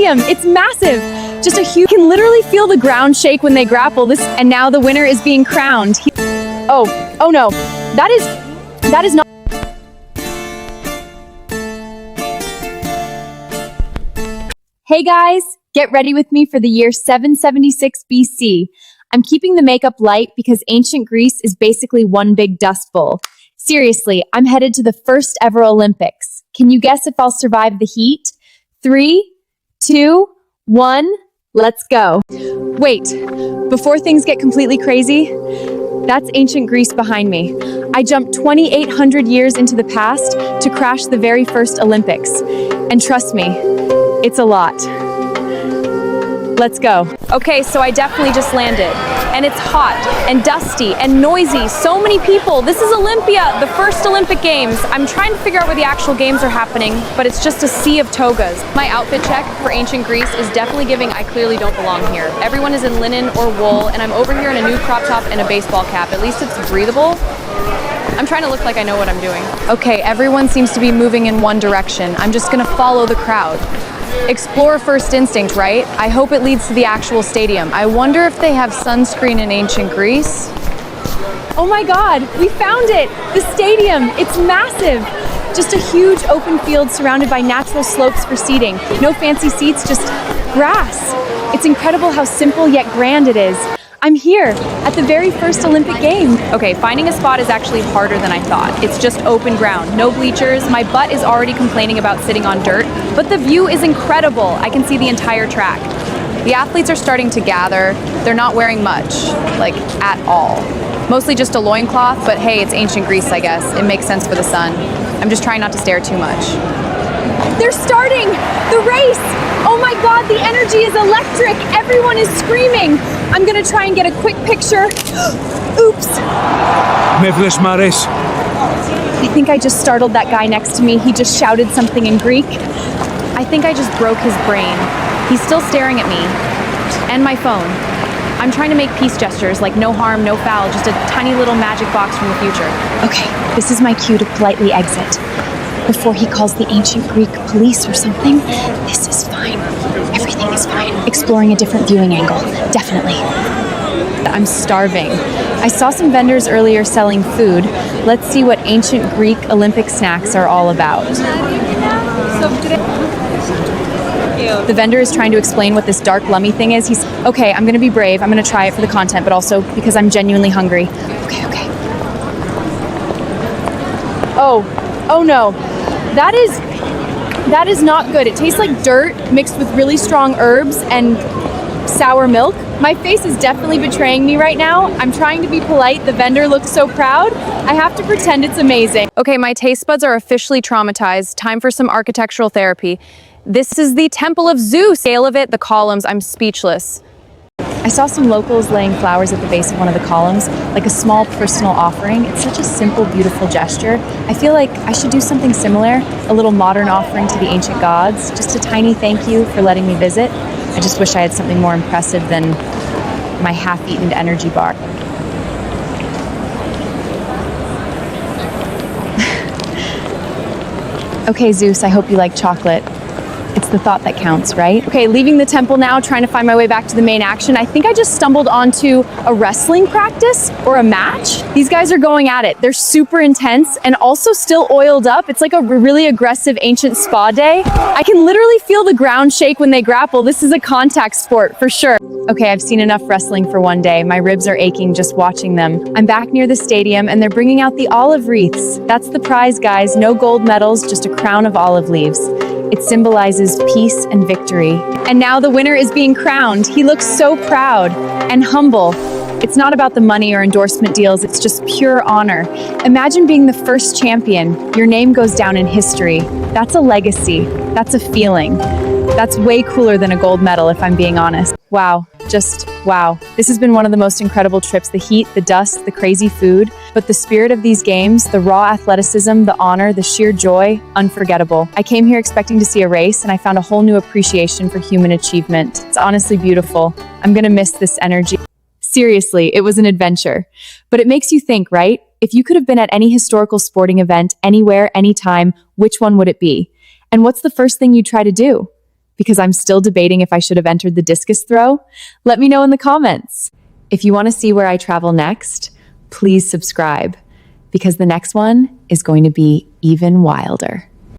stadium. It's massive. Just a huge, you can literally feel the ground shake when they grapple. And now the winner is being crowned. Oh no, that is not. Hey guys, get ready with me for the year 776 BC. I'm keeping the makeup light because ancient Greece is basically one big dust bowl. Seriously, I'm headed to the first ever Olympics. Can you guess if I'll survive the heat? 3, 2, 1, let's go. Wait, before things get completely crazy, that's ancient Greece behind me. I jumped 2,800 years into the past to crash the very first Olympics. And trust me, it's a lot. Let's go. Okay, so I definitely just landed. And it's hot and dusty and noisy. So many people. This is Olympia, the first Olympic Games. I'm trying to figure out where the actual games are happening, but it's just a sea of togas. My outfit check for ancient Greece is definitely giving I clearly don't belong here. Everyone is in linen or wool, and I'm over here in a new crop top and a baseball cap. At least it's breathable. I'm trying to look like I know what I'm doing. Okay, everyone seems to be moving in one direction. I'm just gonna follow the crowd. Explore first instinct, right? I hope it leads to the actual stadium. I wonder if they have sunscreen in ancient Greece. Oh my God, we found it! The stadium, it's massive! Just a huge open field surrounded by natural slopes for seating. No fancy seats, just grass. It's incredible how simple yet grand it is. I'm here at the very first Olympic Games. Okay, finding a spot is actually harder than I thought. It's just open ground, no bleachers. My butt is already complaining about sitting on dirt, but the view is incredible. I can see the entire track. The athletes are starting to gather. They're not wearing much, like at all. Mostly just a loincloth, but hey, it's ancient Greece, I guess. It makes sense for the sun. I'm just trying not to stare too much. They're starting the race. Oh my God, the energy is electric. Everyone is screaming. I'm gonna try and get a quick picture. Oops. I think I just startled that guy next to me. He just shouted something in Greek. I think I just broke his brain. He's still staring at me and my phone. I'm trying to make peace gestures like no harm, no foul, just a tiny little magic box from the future. Okay, this is my cue to politely exit. Before he calls the ancient Greek police or something. This is fine. Everything is fine. Exploring a different viewing angle, definitely. I'm starving. I saw some vendors earlier selling food. Let's see what ancient Greek Olympic snacks are all about. The vendor is trying to explain what this dark lummy thing is. He's, okay, I'm gonna be brave. I'm gonna try it for the content, but also because I'm genuinely hungry. Okay. Oh no. That is not good. It tastes like dirt mixed with really strong herbs and sour milk. My face is definitely betraying me right now. I'm trying to be polite. The vendor looks so proud. I have to pretend it's amazing. Okay, my taste buds are officially traumatized. Time for some architectural therapy. This is the Temple of Zeus. Scale of it, the columns, I'm speechless. I saw some locals laying flowers at the base of one of the columns, like a small personal offering. It's such a simple, beautiful gesture. I feel like I should do something similar, a little modern offering to the ancient gods, just a tiny thank you for letting me visit. I just wish I had something more impressive than my half-eaten energy bar. Okay, Zeus, I hope you like chocolate. It's the thought that counts, right? Okay, leaving the temple now, trying to find my way back to the main action. I think I just stumbled onto a wrestling practice or a match. These guys are going at it. They're super intense and also still oiled up. It's like a really aggressive ancient spa day. I can literally feel the ground shake when they grapple. This is a contact sport for sure. Okay, I've seen enough wrestling for one day. My ribs are aching just watching them. I'm back near the stadium and they're bringing out the olive wreaths. That's the prize, guys. No gold medals, just a crown of olive leaves. It symbolizes peace and victory. And now the winner is being crowned. He looks so proud and humble. It's not about the money or endorsement deals, it's just pure honor. Imagine being the first champion. Your name goes down in history. That's a legacy. That's a feeling. That's way cooler than a gold medal, if I'm being honest. Wow, just wow. This has been one of the most incredible trips. The heat, the dust, the crazy food, but the spirit of these games, the raw athleticism, the honor, the sheer joy, unforgettable. I came here expecting to see a race and I found a whole new appreciation for human achievement. It's honestly beautiful. I'm gonna miss this energy. Seriously, it was an adventure. But it makes you think, right? If you could have been at any historical sporting event, anywhere, anytime, which one would it be? And what's the first thing you'd try to do? because I'm still debating if I should have entered the discus throw? Let me know in the comments. If you want to see where I travel next, please subscribe, because the next one is going to be even wilder.